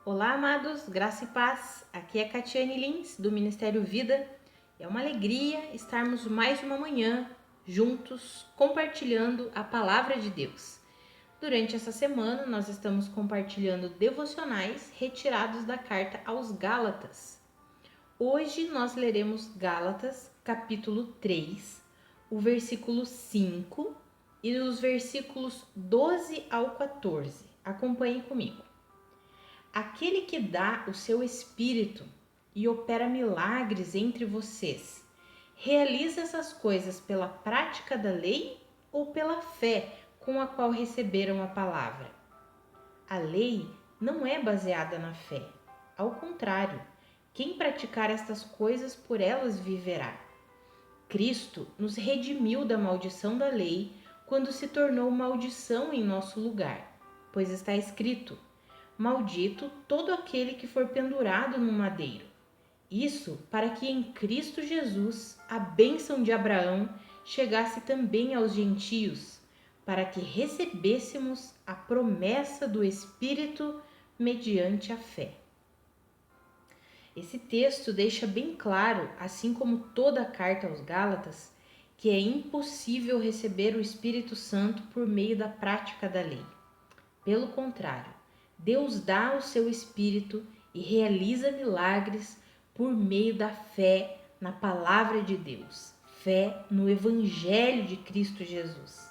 Olá, amados, graça e paz. Aqui é Catiane Lins, do Ministério Vida. É uma alegria estarmos mais uma manhã juntos compartilhando a palavra de Deus. Durante essa semana, nós estamos compartilhando devocionais retirados da carta aos Gálatas. Hoje nós leremos Gálatas, capítulo 3, o versículo 5 e os versículos 12 ao 14. Acompanhem comigo. Aquele que dá o seu Espírito e opera milagres entre vocês, realiza essas coisas pela prática da lei ou pela fé com a qual receberam a palavra? A lei não é baseada na fé. Ao contrário, quem praticar estas coisas por elas viverá. Cristo nos redimiu da maldição da lei quando se tornou maldição em nosso lugar, pois está escrito: maldito todo aquele que for pendurado no madeiro. Isso para que em Cristo Jesus a bênção de Abraão chegasse também aos gentios, para que recebêssemos a promessa do Espírito mediante a fé. Esse texto deixa bem claro, assim como toda a carta aos Gálatas, que é impossível receber o Espírito Santo por meio da prática da lei. Pelo contrário, Deus dá o seu Espírito e realiza milagres por meio da fé na palavra de Deus, fé no Evangelho de Cristo Jesus.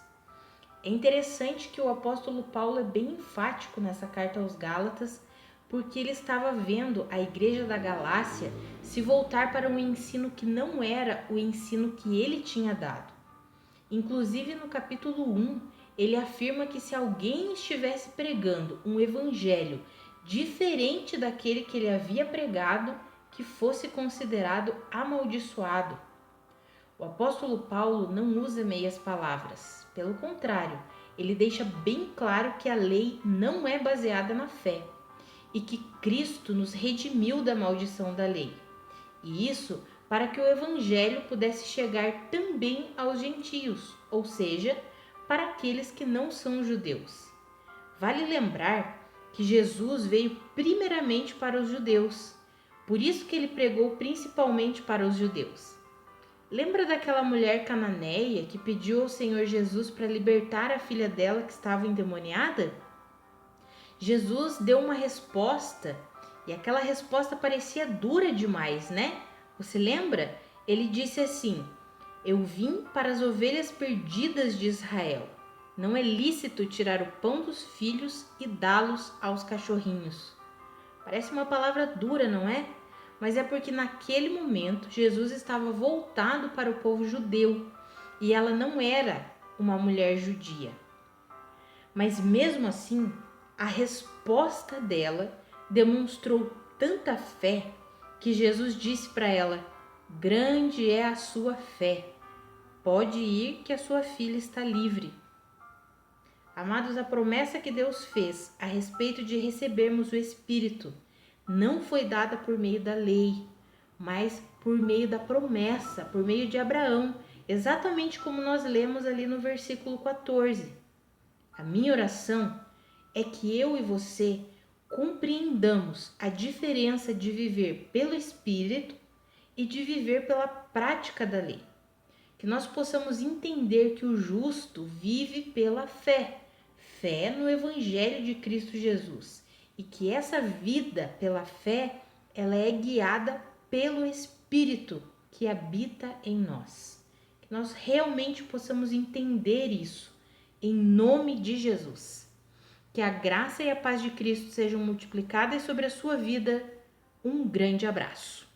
É interessante que o apóstolo Paulo é bem enfático nessa carta aos Gálatas, porque ele estava vendo a igreja da Galácia se voltar para um ensino que não era o ensino que ele tinha dado. Inclusive no capítulo 1, ele afirma que se alguém estivesse pregando um evangelho diferente daquele que ele havia pregado, que fosse considerado amaldiçoado. O apóstolo Paulo não usa meias palavras. Pelo contrário, ele deixa bem claro que a lei não é baseada na fé e que Cristo nos redimiu da maldição da lei. E isso para que o evangelho pudesse chegar também aos gentios, ou seja, para aqueles que não são judeus. Vale lembrar que Jesus veio primeiramente para os judeus, por isso que ele pregou principalmente para os judeus. Lembra daquela mulher cananeia que pediu ao Senhor Jesus para libertar a filha dela que estava endemoniada? Jesus deu uma resposta e aquela resposta parecia dura demais, né? Você lembra? Ele disse assim: eu vim para as ovelhas perdidas de Israel. Não é lícito tirar o pão dos filhos e dá-los aos cachorrinhos. Parece uma palavra dura, não é? Mas é porque naquele momento Jesus estava voltado para o povo judeu e ela não era uma mulher judia. Mas mesmo assim, a resposta dela demonstrou tanta fé que Jesus disse para ela: grande é a sua fé, pode ir que a sua filha está livre. Amados, a promessa que Deus fez a respeito de recebermos o Espírito não foi dada por meio da lei, mas por meio da promessa, por meio de Abraão, exatamente como nós lemos ali no versículo 14. A minha oração é que eu e você compreendamos a diferença de viver pelo Espírito e de viver pela prática da lei. Que nós possamos entender que o justo vive pela fé, fé no Evangelho de Cristo Jesus, e que essa vida pela fé, ela é guiada pelo Espírito que habita em nós. Que nós realmente possamos entender isso, em nome de Jesus. Que a graça e a paz de Cristo sejam multiplicadas sobre a sua vida. Um grande abraço.